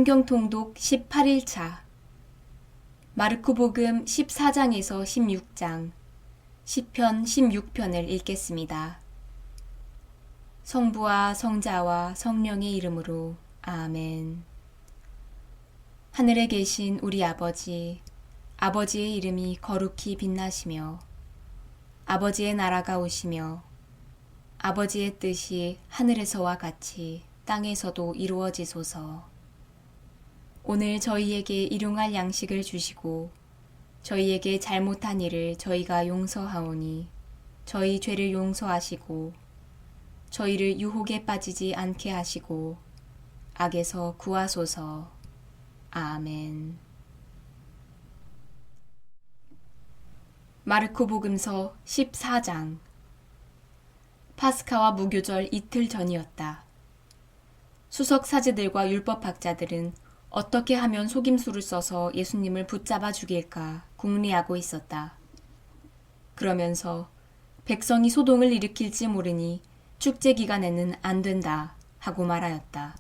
성경 통독 18일차 마르코복음 14장에서 16장 시편 16편을 읽겠습니다. 성부와 성자와 성령의 이름으로 아멘. 하늘에 계신 우리 아버지, 아버지의 이름이 거룩히 빛나시며 아버지의 나라가 오시며 아버지의 뜻이 하늘에서와 같이 땅에서도 이루어지소서. 오늘 저희에게 일용할 양식을 주시고 저희에게 잘못한 일을 저희가 용서하오니 저희 죄를 용서하시고 저희를 유혹에 빠지지 않게 하시고 악에서 구하소서. 아멘. 마르코복음서 14장. 파스카와 무교절 이틀 전이었다. 수석 사제들과 율법학자들은 어떻게 하면 속임수를 써서 예수님을 붙잡아 죽일까 궁리하고 있었다. 그러면서 백성이 소동을 일으킬지 모르니 축제 기간에는 안 된다 하고 말하였다.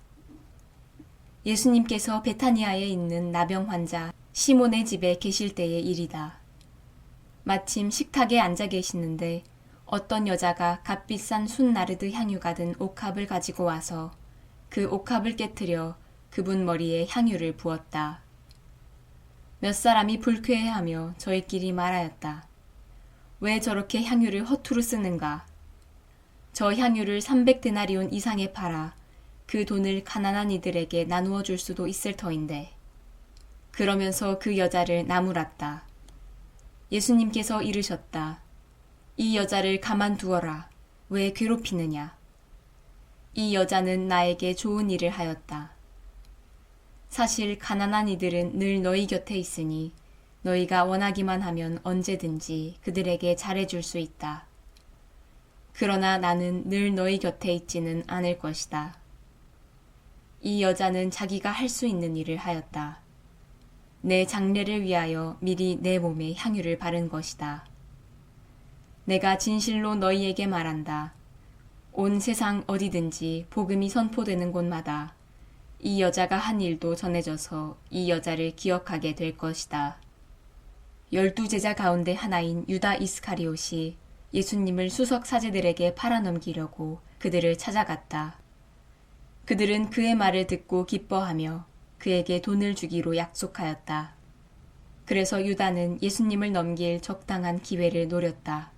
예수님께서 베타니아에 있는 나병 환자 시몬의 집에 계실 때의 일이다. 마침 식탁에 앉아 계시는데 어떤 여자가 값비싼 순나르드 향유가 든 옥합을 가지고 와서 그 옥합을 깨트려 그분 머리에 향유를 부었다. 몇 사람이 불쾌해하며 저희끼리 말하였다. 왜 저렇게 향유를 허투루 쓰는가? 저 향유를 300데나리온 이상에 팔아 그 돈을 가난한 이들에게 나누어 줄 수도 있을 터인데. 그러면서 그 여자를 나무랐다. 예수님께서 이르셨다. 이 여자를 가만두어라. 왜 괴롭히느냐? 이 여자는 나에게 좋은 일을 하였다. 사실 가난한 이들은 늘 너희 곁에 있으니 너희가 원하기만 하면 언제든지 그들에게 잘해줄 수 있다. 그러나 나는 늘 너희 곁에 있지는 않을 것이다. 이 여자는 자기가 할 수 있는 일을 하였다. 내 장례를 위하여 미리 내 몸에 향유를 바른 것이다. 내가 진실로 너희에게 말한다. 온 세상 어디든지 복음이 선포되는 곳마다 이 여자가 한 일도 전해져서 이 여자를 기억하게 될 것이다. 12제자 가운데 하나인 유다 이스카리옷이 예수님을 수석 사제들에게 팔아넘기려고 그들을 찾아갔다. 그들은 그의 말을 듣고 기뻐하며 그에게 돈을 주기로 약속하였다. 그래서 유다는 예수님을 넘길 적당한 기회를 노렸다.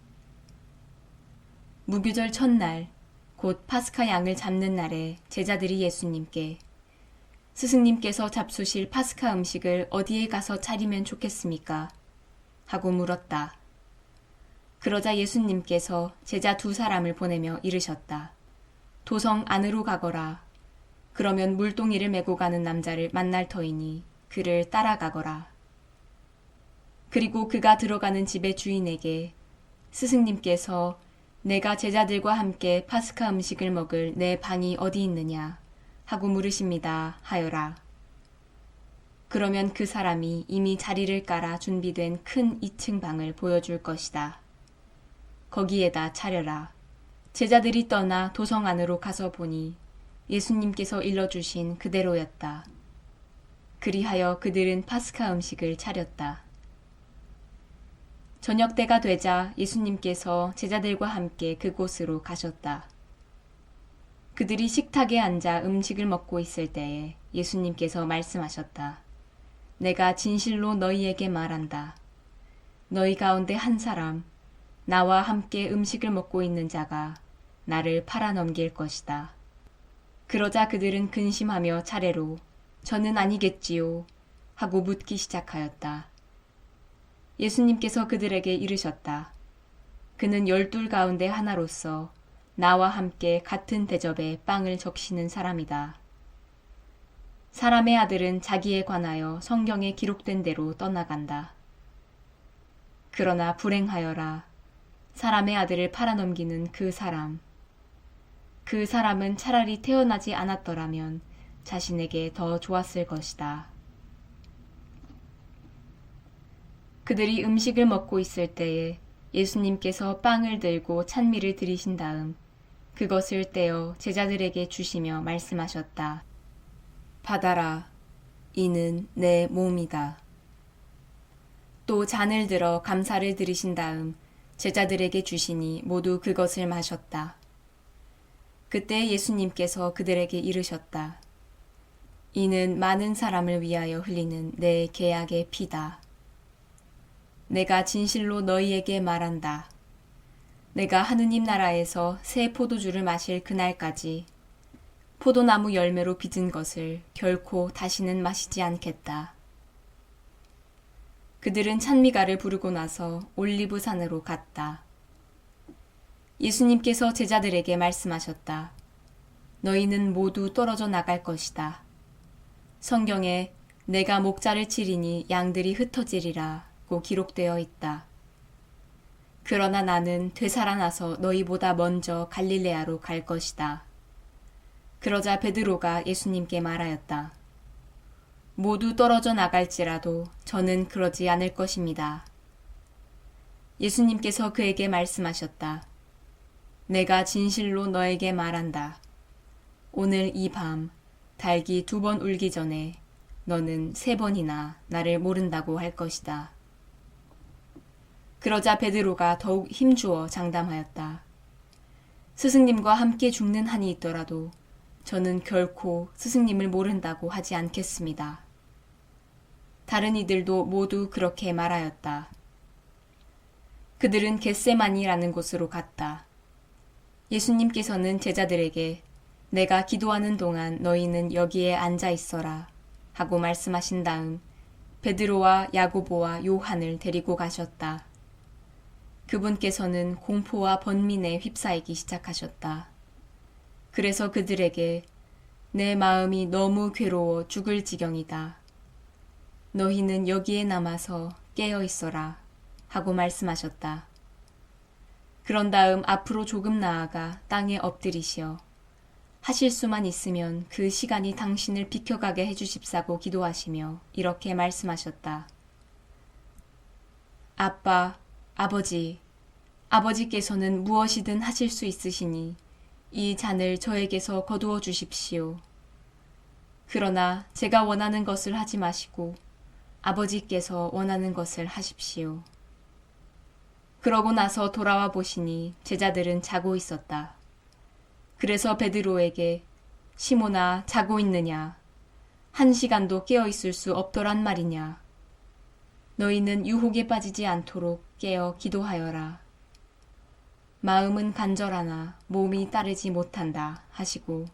무교절 첫날, 곧 파스카 양을 잡는 날에 제자들이 예수님께 스승님께서 잡수실 파스카 음식을 어디에 가서 차리면 좋겠습니까? 하고 물었다. 그러자 예수님께서 제자 2사람을 보내며 이르셨다. 도성 안으로 가거라. 그러면 물동이를 메고 가는 남자를 만날 터이니 그를 따라가거라. 그리고 그가 들어가는 집의 주인에게 스승님께서 내가 제자들과 함께 파스카 음식을 먹을 내 방이 어디 있느냐 하고 물으십니다 하여라. 그러면 그 사람이 이미 자리를 깔아 준비된 큰 2층 방을 보여줄 것이다. 거기에다 차려라. 제자들이 떠나 도성 안으로 가서 보니 예수님께서 일러주신 그대로였다. 그리하여 그들은 파스카 음식을 차렸다. 저녁 때가 되자 예수님께서 제자들과 함께 그곳으로 가셨다. 그들이 식탁에 앉아 음식을 먹고 있을 때에 예수님께서 말씀하셨다. 내가 진실로 너희에게 말한다. 너희 가운데 한 사람, 나와 함께 음식을 먹고 있는 자가 나를 팔아넘길 것이다. 그러자 그들은 근심하며 차례로 저는 아니겠지요 하고 묻기 시작하였다. 예수님께서 그들에게 이르셨다. 그는 12 가운데 하나로서 나와 함께 같은 대접에 빵을 적시는 사람이다. 사람의 아들은 자기에 관하여 성경에 기록된 대로 떠나간다. 그러나 불행하여라. 사람의 아들을 팔아넘기는 그 사람. 그 사람은 차라리 태어나지 않았더라면 자신에게 더 좋았을 것이다. 그들이 음식을 먹고 있을 때에 예수님께서 빵을 들고 찬미를 드리신 다음 그것을 떼어 제자들에게 주시며 말씀하셨다. 받아라. 이는 내 몸이다. 또 잔을 들어 감사를 드리신 다음 제자들에게 주시니 모두 그것을 마셨다. 그때 예수님께서 그들에게 이르셨다. 이는 많은 사람을 위하여 흘리는 내 계약의 피다. 내가 진실로 너희에게 말한다. 내가 하느님 나라에서 새 포도주를 마실 그날까지 포도나무 열매로 빚은 것을 결코 다시는 마시지 않겠다. 그들은 찬미가를 부르고 나서 올리브 산으로 갔다. 예수님께서 제자들에게 말씀하셨다. 너희는 모두 떨어져 나갈 것이다. 성경에 내가 목자를 치리니 양들이 흩어지리라고 기록되어 있다. 그러나 나는 되살아나서 너희보다 먼저 갈릴레아로 갈 것이다. 그러자 베드로가 예수님께 말하였다. 모두 떨어져 나갈지라도 저는 그러지 않을 것입니다. 예수님께서 그에게 말씀하셨다. 내가 진실로 너에게 말한다. 오늘 이 밤 닭이 2번 울기 전에 너는 3번이나 나를 모른다고 할 것이다. 그러자 베드로가 더욱 힘주어 장담하였다. 스승님과 함께 죽는 한이 있더라도 저는 결코 스승님을 모른다고 하지 않겠습니다. 다른 이들도 모두 그렇게 말하였다. 그들은 겟세마니라는 곳으로 갔다. 예수님께서는 제자들에게 내가 기도하는 동안 너희는 여기에 앉아 있어라 하고 말씀하신 다음 베드로와 야고보와 요한을 데리고 가셨다. 그분께서는 공포와 번민에 휩싸이기 시작하셨다. 그래서 그들에게 내 마음이 너무 괴로워 죽을 지경이다. 너희는 여기에 남아서 깨어 있어라 하고 말씀하셨다. 그런 다음 앞으로 조금 나아가 땅에 엎드리시어 하실 수만 있으면 그 시간이 당신을 비켜가게 해주십사고 기도하시며 이렇게 말씀하셨다. 아빠, 아버지께서는 무엇이든 하실 수 있으시니 이 잔을 저에게서 거두어 주십시오. 그러나 제가 원하는 것을 하지 마시고 아버지께서 원하는 것을 하십시오. 그러고 나서 돌아와 보시니 제자들은 자고 있었다. 그래서 베드로에게 시몬아 자고 있느냐? 1시간도 깨어 있을 수 없더란 말이냐? 너희는 유혹에 빠지지 않도록 깨어 기도하여라. 마음은 간절하나 몸이 따르지 못한다 하시고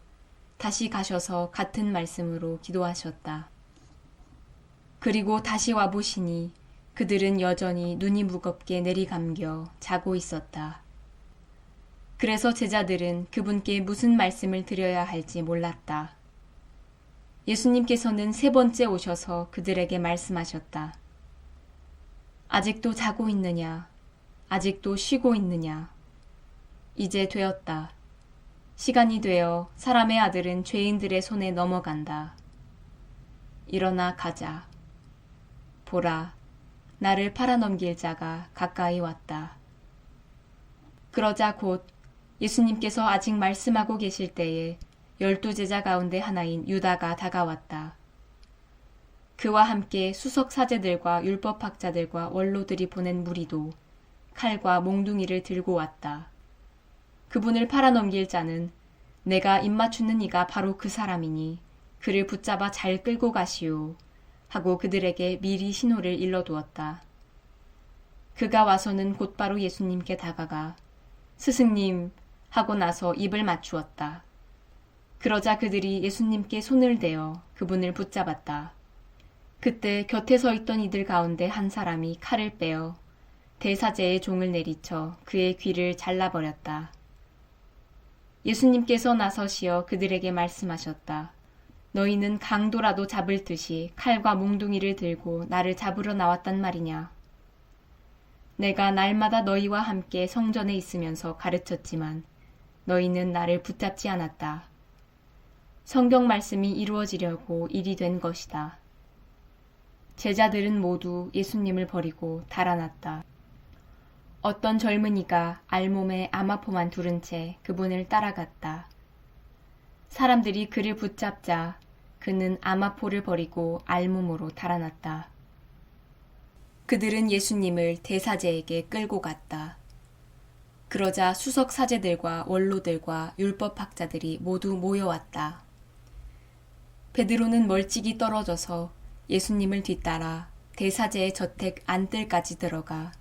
다시 가셔서 같은 말씀으로 기도하셨다. 그리고 다시 와보시니 그들은 여전히 눈이 무겁게 내리감겨 자고 있었다. 그래서 제자들은 그분께 무슨 말씀을 드려야 할지 몰랐다. 예수님께서는 3번째 오셔서 그들에게 말씀하셨다. 아직도 자고 있느냐? 아직도 쉬고 있느냐? 이제 되었다. 시간이 되어 사람의 아들은 죄인들의 손에 넘어간다. 일어나 가자. 보라, 나를 팔아넘길 자가 가까이 왔다. 그러자 곧 예수님께서 아직 말씀하고 계실 때에 12제자 가운데 하나인 유다가 다가왔다. 그와 함께 수석 사제들과 율법학자들과 원로들이 보낸 무리도 칼과 몽둥이를 들고 왔다. 그분을 팔아넘길 자는 내가 입맞추는 이가 바로 그 사람이니 그를 붙잡아 잘 끌고 가시오 하고 그들에게 미리 신호를 일러두었다. 그가 와서는 곧바로 예수님께 다가가 스승님 하고 나서 입을 맞추었다. 그러자 그들이 예수님께 손을 대어 그분을 붙잡았다. 그때 곁에 서 있던 이들 가운데 한 사람이 칼을 빼어 대사제의 종을 내리쳐 그의 귀를 잘라버렸다. 예수님께서 나서시어 그들에게 말씀하셨다. 너희는 강도라도 잡을 듯이 칼과 몽둥이를 들고 나를 잡으러 나왔단 말이냐. 내가 날마다 너희와 함께 성전에 있으면서 가르쳤지만 너희는 나를 붙잡지 않았다. 성경 말씀이 이루어지려고 일이 된 것이다. 제자들은 모두 예수님을 버리고 달아났다. 어떤 젊은이가 알몸에 아마포만 두른 채 그분을 따라갔다. 사람들이 그를 붙잡자 그는 아마포를 버리고 알몸으로 달아났다. 그들은 예수님을 대사제에게 끌고 갔다. 그러자 수석 사제들과 원로들과 율법학자들이 모두 모여왔다. 베드로는 멀찍이 떨어져서 예수님을 뒤따라 대사제의 저택 안뜰까지 들어가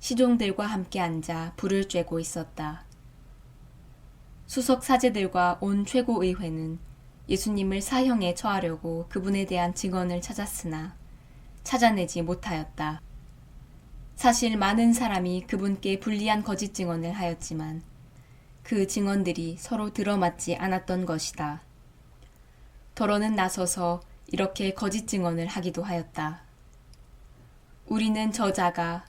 시종들과 함께 앉아 불을 쬐고 있었다. 수석 사제들과 온 최고의회는 예수님을 사형에 처하려고 그분에 대한 증언을 찾았으나 찾아내지 못하였다. 사실 많은 사람이 그분께 불리한 거짓 증언을 하였지만 그 증언들이 서로 들어맞지 않았던 것이다. 더러는 나서서 이렇게 거짓 증언을 하기도 하였다. 우리는 저자가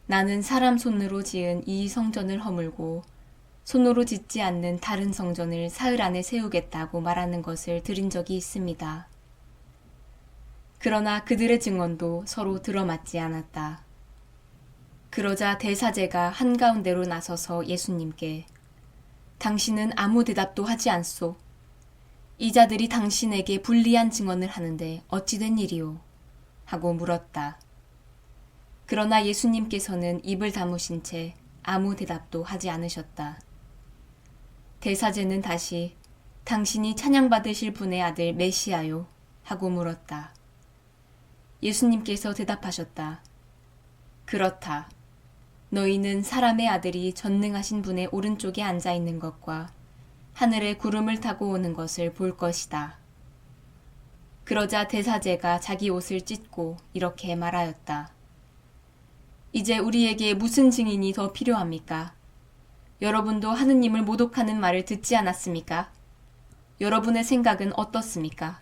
나는 사람 손으로 지은 이 성전을 허물고 손으로 짓지 않는 다른 성전을 사흘 안에 세우겠다고 말하는 것을 들은 적이 있습니다. 그러나 그들의 증언도 서로 들어맞지 않았다. 그러자 대사제가 한가운데로 나서서 예수님께 당신은 아무 대답도 하지 않소. 이 자들이 당신에게 불리한 증언을 하는데 어찌 된 일이오? 하고 물었다. 그러나 예수님께서는 입을 다무신 채 아무 대답도 하지 않으셨다. 대사제는 다시 당신이 찬양받으실 분의 아들 메시아요? 하고 물었다. 예수님께서 대답하셨다. 그렇다. 너희는 사람의 아들이 전능하신 분의 오른쪽에 앉아 있는 것과 하늘에 구름을 타고 오는 것을 볼 것이다. 그러자 대사제가 자기 옷을 찢고 이렇게 말하였다. 이제 우리에게 무슨 증인이 더 필요합니까? 여러분도 하느님을 모독하는 말을 듣지 않았습니까? 여러분의 생각은 어떻습니까?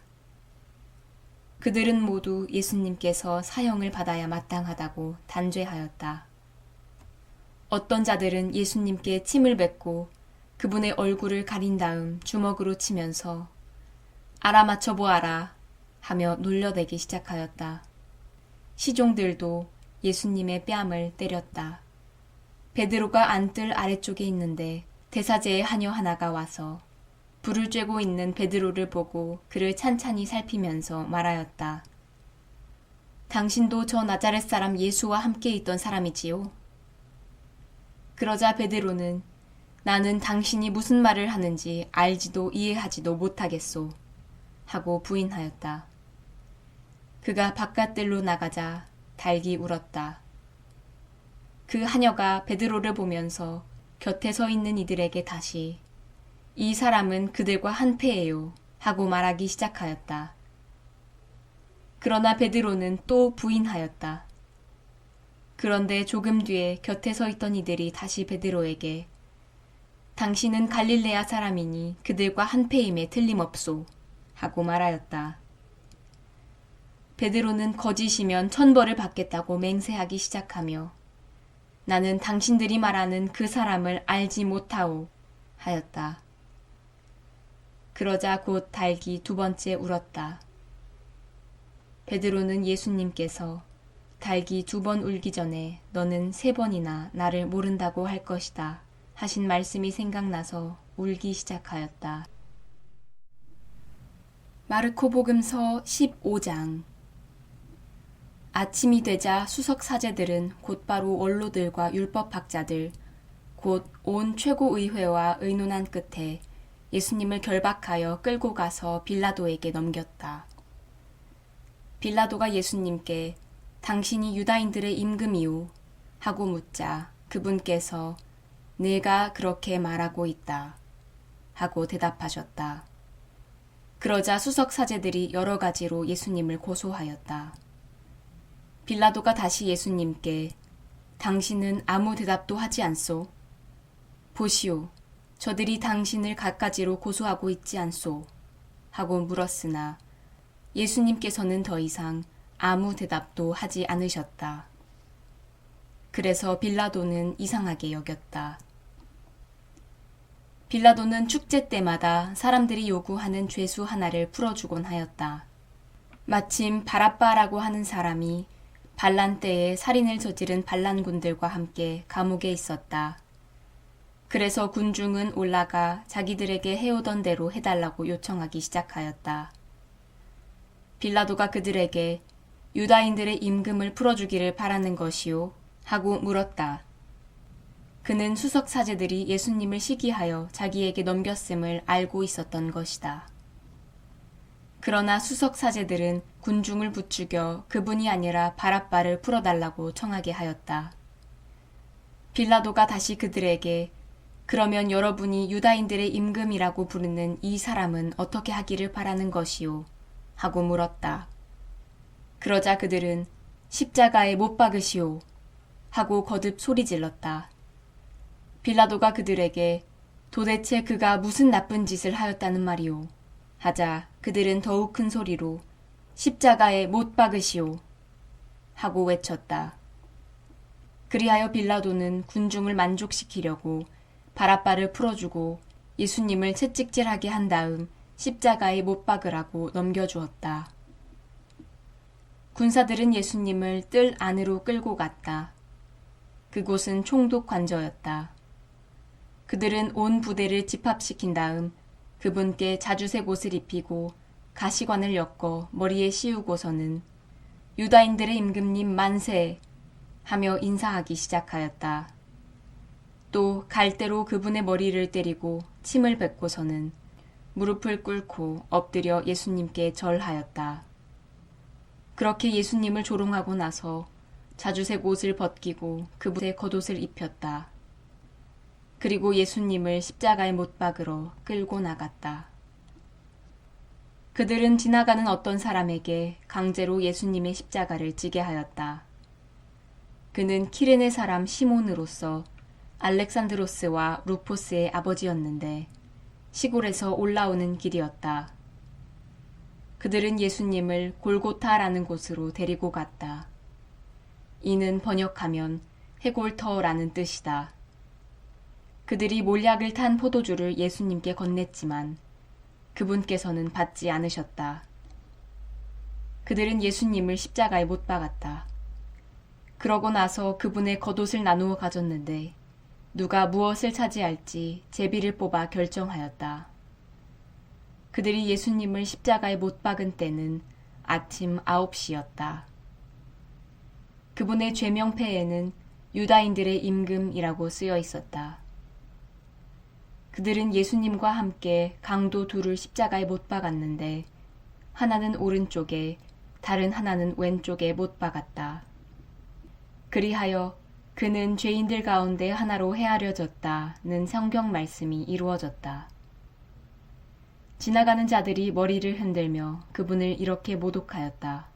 그들은 모두 예수님께서 사형을 받아야 마땅하다고 단죄하였다. 어떤 자들은 예수님께 침을 뱉고 그분의 얼굴을 가린 다음 주먹으로 치면서 알아맞혀 보아라 하며 놀려대기 시작하였다. 시종들도 예수님의 뺨을 때렸다. 베드로가 안뜰 아래쪽에 있는데 대사제의 하녀 하나가 와서 불을 쬐고 있는 베드로를 보고 그를 찬찬히 살피면서 말하였다. 당신도 저 나자렛 사람 예수와 함께 있던 사람이지요? 그러자 베드로는 나는 당신이 무슨 말을 하는지 알지도 이해하지도 못하겠소 하고 부인하였다. 그가 바깥들로 나가자 달기 울었다. 그 하녀가 베드로를 보면서 곁에 서 있는 이들에게 다시 이 사람은 그들과 한패예요 하고 말하기 시작하였다. 그러나 베드로는 또 부인하였다. 그런데 조금 뒤에 곁에 서 있던 이들이 다시 베드로에게 당신은 갈릴레아 사람이니 그들과 한패임에 틀림없소 하고 말하였다. 베드로는 거짓이면 천벌을 받겠다고 맹세하기 시작하며 나는 당신들이 말하는 그 사람을 알지 못하오 하였다. 그러자 곧 달기 두 번째 울었다. 베드로는 예수님께서 달기 두 번 울기 전에 너는 세 번이나 나를 모른다고 할 것이다 하신 말씀이 생각나서 울기 시작하였다. 마르코복음서 15장. 아침이 되자 수석 사제들은 곧바로 원로들과 율법학자들 곧 온 최고의회와 의논한 끝에 예수님을 결박하여 끌고 가서 빌라도에게 넘겼다. 빌라도가 예수님께 당신이 유다인들의 임금이오 하고 묻자 그분께서 내가 그렇게 말하고 있다 하고 대답하셨다. 그러자 수석 사제들이 여러 가지로 예수님을 고소하였다. 빌라도가 다시 예수님께 당신은 아무 대답도 하지 않소? 보시오, 저들이 당신을 갖가지로 고소하고 있지 않소? 하고 물었으나 예수님께서는 더 이상 아무 대답도 하지 않으셨다. 그래서 빌라도는 이상하게 여겼다. 빌라도는 축제 때마다 사람들이 요구하는 죄수 하나를 풀어주곤 하였다. 마침 바랍바라고 하는 사람이 반란 때에 살인을 저지른 반란군들과 함께 감옥에 있었다. 그래서 군중은 올라가 자기들에게 해오던 대로 해달라고 요청하기 시작하였다. 빌라도가 그들에게 유다인들의 임금을 풀어주기를 바라는 것이요? 하고 물었다. 그는 수석 사제들이 예수님을 시기하여 자기에게 넘겼음을 알고 있었던 것이다. 그러나 수석 사제들은 군중을 부추겨 그분이 아니라 바랍바를 풀어달라고 청하게 하였다. 빌라도가 다시 그들에게 그러면 여러분이 유다인들의 임금이라고 부르는 이 사람은 어떻게 하기를 바라는 것이요? 하고 물었다. 그러자 그들은 십자가에 못 박으시오 하고 거듭 소리질렀다. 빌라도가 그들에게 도대체 그가 무슨 나쁜 짓을 하였다는 말이오? 하자 그들은 더욱 큰 소리로 십자가에 못 박으시오 하고 외쳤다. 그리하여 빌라도는 군중을 만족시키려고 바랍바를 풀어주고 예수님을 채찍질하게 한 다음 십자가에 못 박으라고 넘겨주었다. 군사들은 예수님을 뜰 안으로 끌고 갔다. 그곳은 총독 관저였다. 그들은 온 부대를 집합시킨 다음 그분께 자주색 옷을 입히고 가시관을 엮어 머리에 씌우고서는 유다인들의 임금님 만세 하며 인사하기 시작하였다. 또 갈대로 그분의 머리를 때리고 침을 뱉고서는 무릎을 꿇고 엎드려 예수님께 절하였다. 그렇게 예수님을 조롱하고 나서 자주색 옷을 벗기고 그분의 겉옷을 입혔다. 그리고 예수님을 십자가에 못 박으러 끌고 나갔다. 그들은 지나가는 어떤 사람에게 강제로 예수님의 십자가를 지게 하였다. 그는 키레네 사람 시몬으로서 알렉산드로스와 루포스의 아버지였는데 시골에서 올라오는 길이었다. 그들은 예수님을 골고타라는 곳으로 데리고 갔다. 이는 번역하면 해골터라는 뜻이다. 그들이 몰약을 탄 포도주를 예수님께 건넸지만 그분께서는 받지 않으셨다. 그들은 예수님을 십자가에 못 박았다. 그러고 나서 그분의 겉옷을 나누어 가졌는데 누가 무엇을 차지할지 제비를 뽑아 결정하였다. 그들이 예수님을 십자가에 못 박은 때는 아침 9시였다. 그분의 죄명패에는 유다인들의 임금이라고 쓰여 있었다. 그들은 예수님과 함께 강도 둘을 십자가에 못 박았는데 하나는 오른쪽에 다른 하나는 왼쪽에 못 박았다. 그리하여 그는 죄인들 가운데 하나로 헤아려졌다는 성경 말씀이 이루어졌다. 지나가는 자들이 머리를 흔들며 그분을 이렇게 모독하였다.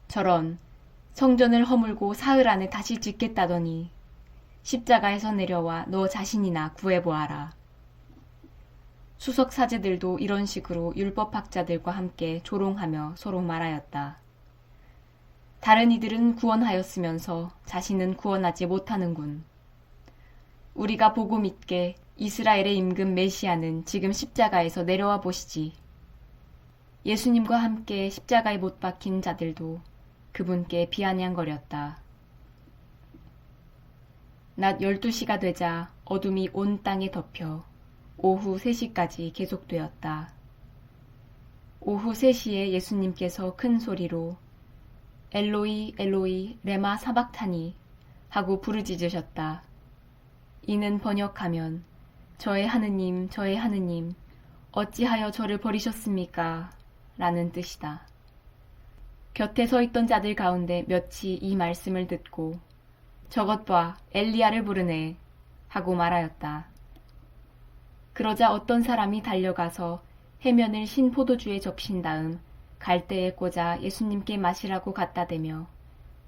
저런 성전을 허물고 사흘 안에 다시 짓겠다더니 십자가에서 내려와 너 자신이나 구해보아라. 수석 사제들도 이런 식으로 율법학자들과 함께 조롱하며 서로 말하였다. 다른 이들은 구원하였으면서 자신은 구원하지 못하는군. 우리가 보고 믿게 이스라엘의 임금 메시아는 지금 십자가에서 내려와 보시지. 예수님과 함께 십자가에 못 박힌 자들도 그분께 비아냥거렸다. 낮 12시가 되자 어둠이 온 땅에 덮여 오후 3시까지 계속되었다. 오후 3시에 예수님께서 큰 소리로 엘로이 엘로이 레마 사박타니 하고 부르짖으셨다. 이는 번역하면 저의 하느님 저의 하느님 어찌하여 저를 버리셨습니까? 라는 뜻이다. 곁에 서 있던 자들 가운데 몇이 이 말씀을 듣고 저것 봐 엘리야를 부르네 하고 말하였다. 그러자 어떤 사람이 달려가서 해면을 신 포도주에 적신 다음 갈대에 꽂아 예수님께 마시라고 갖다 대며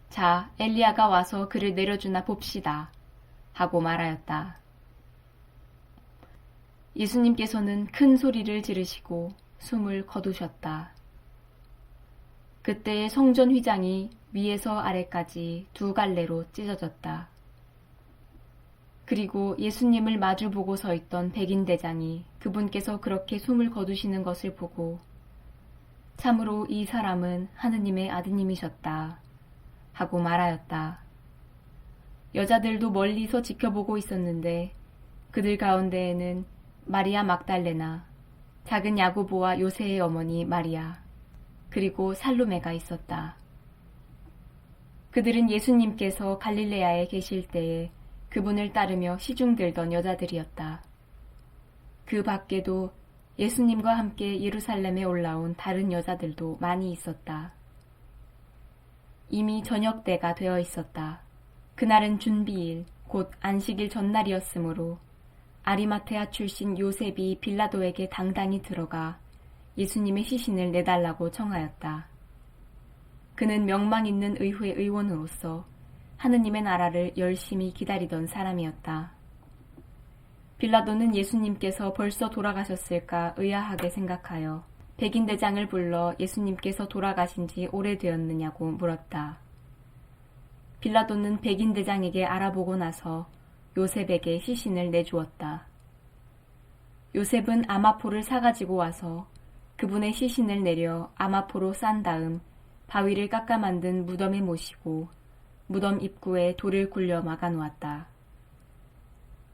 자 엘리야가 와서 그를 내려주나 봅시다 하고 말하였다. 예수님께서는 큰 소리를 지르시고 숨을 거두셨다. 그때의 성전 휘장이 위에서 아래까지 2갈래로 찢어졌다. 그리고 예수님을 마주보고 서 있던 백인 대장이 그분께서 그렇게 숨을 거두시는 것을 보고 참으로 이 사람은 하느님의 아드님이셨다 하고 말하였다. 여자들도 멀리서 지켜보고 있었는데 그들 가운데에는 마리아 막달레나, 작은 야고보와 요새의 어머니 마리아, 그리고 살로메가 있었다. 그들은 예수님께서 갈릴레아에 계실 때에 그분을 따르며 시중들던 여자들이었다. 그 밖에도 예수님과 함께 예루살렘에 올라온 다른 여자들도 많이 있었다. 이미 저녁 때가 되어 있었다. 그날은 준비일, 곧 안식일 전날이었으므로 아리마테아 출신 요셉이 빌라도에게 당당히 들어가 예수님의 시신을 내달라고 청하였다. 그는 명망 있는 의회 의원으로서 하느님의 나라를 열심히 기다리던 사람이었다. 빌라도는 예수님께서 벌써 돌아가셨을까 의아하게 생각하여 백인대장을 불러 예수님께서 돌아가신 지 오래되었느냐고 물었다. 빌라도는 백인대장에게 알아보고 나서 요셉에게 시신을 내주었다. 요셉은 아마포를 사가지고 와서 그분의 시신을 내려 아마포로 싼 다음 바위를 깎아 만든 무덤에 모시고 무덤 입구에 돌을 굴려 막아 놓았다.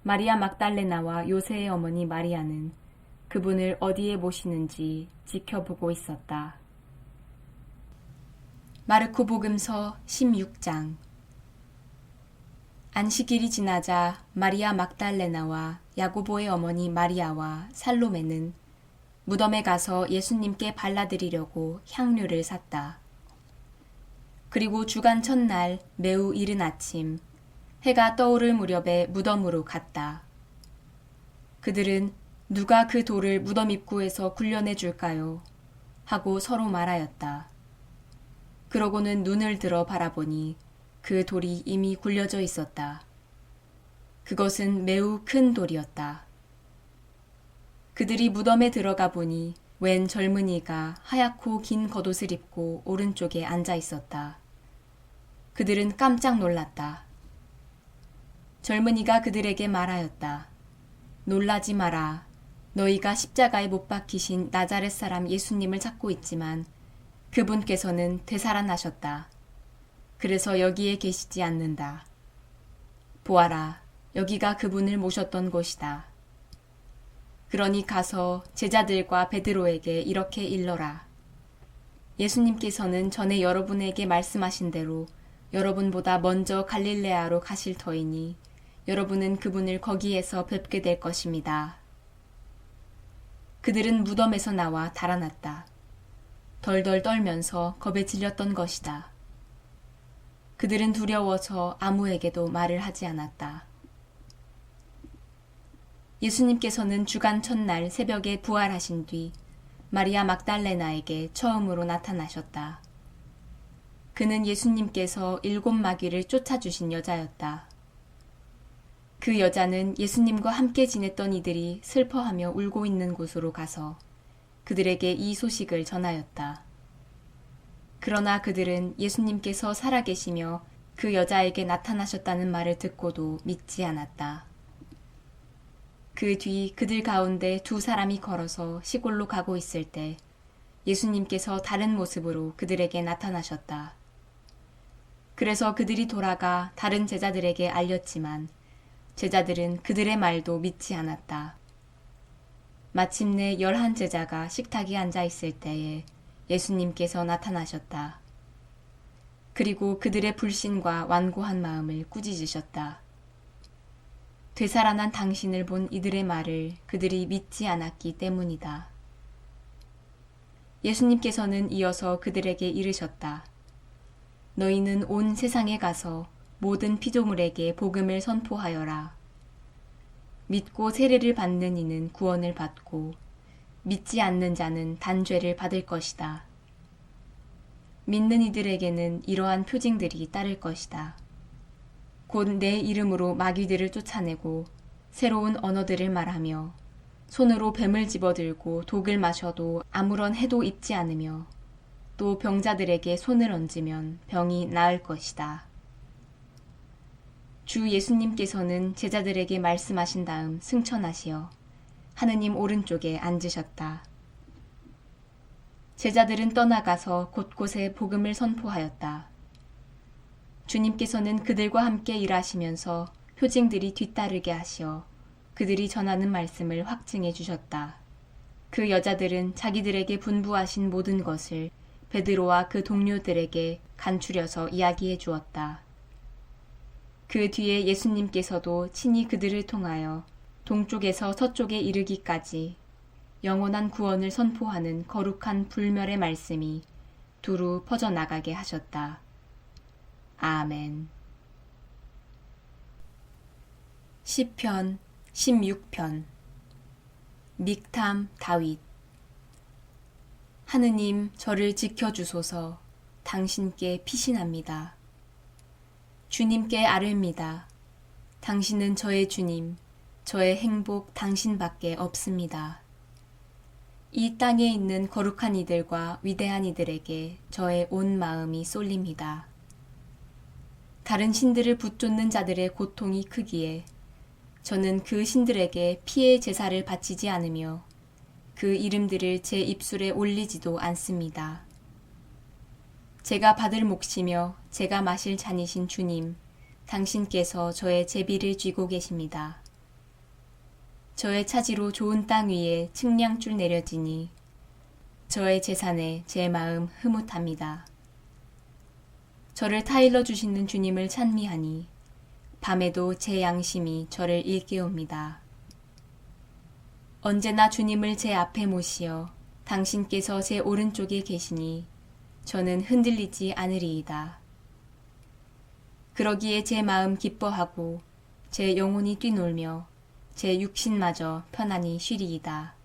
마리아 막달레나와 요새의 어머니 마리아는 그분을 어디에 모시는지 지켜보고 있었다. 마르코 복음서 16장. 안식일이 지나자 마리아 막달레나와 야고보의 어머니 마리아와 살로메는 무덤에 가서 예수님께 발라드리려고 향료를 샀다. 그리고 주간 첫날 매우 이른 아침 해가 떠오를 무렵에 무덤으로 갔다. 그들은 누가 그 돌을 무덤 입구에서 굴려내 줄까요? 하고 서로 말하였다. 그러고는 눈을 들어 바라보니 그 돌이 이미 굴려져 있었다. 그것은 매우 큰 돌이었다. 그들이 무덤에 들어가 보니 웬 젊은이가 하얗고 긴 겉옷을 입고 오른쪽에 앉아 있었다. 그들은 깜짝 놀랐다. 젊은이가 그들에게 말하였다. 놀라지 마라. 너희가 십자가에 못 박히신 나자렛 사람 예수님을 찾고 있지만 그분께서는 되살아나셨다. 그래서 여기에 계시지 않는다. 보아라, 여기가 그분을 모셨던 곳이다. 그러니 가서 제자들과 베드로에게 이렇게 일러라. 예수님께서는 전에 여러분에게 말씀하신 대로 여러분보다 먼저 갈릴레아로 가실 터이니 여러분은 그분을 거기에서 뵙게 될 것입니다. 그들은 무덤에서 나와 달아났다. 덜덜 떨면서 겁에 질렸던 것이다. 그들은 두려워서 아무에게도 말을 하지 않았다. 예수님께서는 주간 첫날 새벽에 부활하신 뒤 마리아 막달레나에게 처음으로 나타나셨다. 그는 예수님께서 7 마귀를 쫓아주신 여자였다. 그 여자는 예수님과 함께 지냈던 이들이 슬퍼하며 울고 있는 곳으로 가서 그들에게 이 소식을 전하였다. 그러나 그들은 예수님께서 살아계시며 그 여자에게 나타나셨다는 말을 듣고도 믿지 않았다. 그 뒤 그들 가운데 2 사람이 걸어서 시골로 가고 있을 때 예수님께서 다른 모습으로 그들에게 나타나셨다. 그래서 그들이 돌아가 다른 제자들에게 알렸지만 제자들은 그들의 말도 믿지 않았다. 마침내 11 제자가 식탁에 앉아 있을 때에 예수님께서 나타나셨다. 그리고 그들의 불신과 완고한 마음을 꾸짖으셨다. 되살아난 당신을 본 이들의 말을 그들이 믿지 않았기 때문이다. 예수님께서는 이어서 그들에게 이르셨다. 너희는 온 세상에 가서 모든 피조물에게 복음을 선포하여라. 믿고 세례를 받는 이는 구원을 받고 믿지 않는 자는 단죄를 받을 것이다. 믿는 이들에게는 이러한 표징들이 따를 것이다. 곧 내 이름으로 마귀들을 쫓아내고 새로운 언어들을 말하며 손으로 뱀을 집어들고 독을 마셔도 아무런 해도 입지 않으며 또 병자들에게 손을 얹으면 병이 나을 것이다. 주 예수님께서는 제자들에게 말씀하신 다음 승천하시어 하느님 오른쪽에 앉으셨다. 제자들은 떠나가서 곳곳에 복음을 선포하였다. 주님께서는 그들과 함께 일하시면서 표징들이 뒤따르게 하시어 그들이 전하는 말씀을 확증해 주셨다. 그 여자들은 자기들에게 분부하신 모든 것을 베드로와 그 동료들에게 간추려서 이야기해 주었다. 그 뒤에 예수님께서도 친히 그들을 통하여 동쪽에서 서쪽에 이르기까지 영원한 구원을 선포하는 거룩한 불멸의 말씀이 두루 퍼져나가게 하셨다. 아멘. 시편 16편. 믹탐 다윗. 하느님, 저를 지켜주소서. 당신께 피신합니다. 주님께 아뢰입니다. 당신은 저의 주님, 저의 행복 당신밖에 없습니다. 이 땅에 있는 거룩한 이들과 위대한 이들에게 저의 온 마음이 쏠립니다. 다른 신들을 붙쫓는 자들의 고통이 크기에 저는 그 신들에게 피의 제사를 바치지 않으며 그 이름들을 제 입술에 올리지도 않습니다. 제가 받을 몫이며 제가 마실 잔이신 주님, 당신께서 저의 제비를 쥐고 계십니다. 저의 차지로 좋은 땅 위에 측량줄 내려지니 저의 재산에 제 마음 흐뭇합니다. 저를 타일러 주시는 주님을 찬미하니 밤에도 제 양심이 저를 일깨웁니다. 언제나 주님을 제 앞에 모시어 당신께서 제 오른쪽에 계시니 저는 흔들리지 않으리이다. 그러기에 제 마음 기뻐하고 제 영혼이 뛰놀며 제 육신마저 편안히 쉬리이다.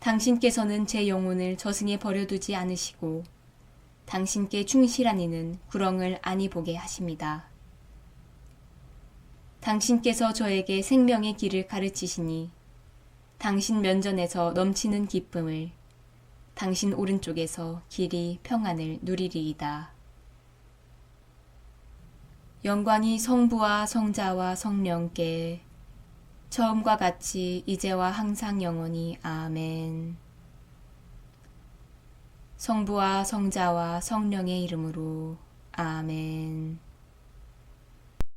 당신께서는 제 영혼을 저승에 버려두지 않으시고 당신께 충실한 이는 구렁을 아니 보게 하십니다. 당신께서 저에게 생명의 길을 가르치시니 당신 면전에서 넘치는 기쁨을 당신 오른쪽에서 길이 평안을 누리리이다. 영광이 성부와 성자와 성령께 처음과 같이 이제와 항상 영원히 아멘. 성부와 성자와 성령의 이름으로 아멘.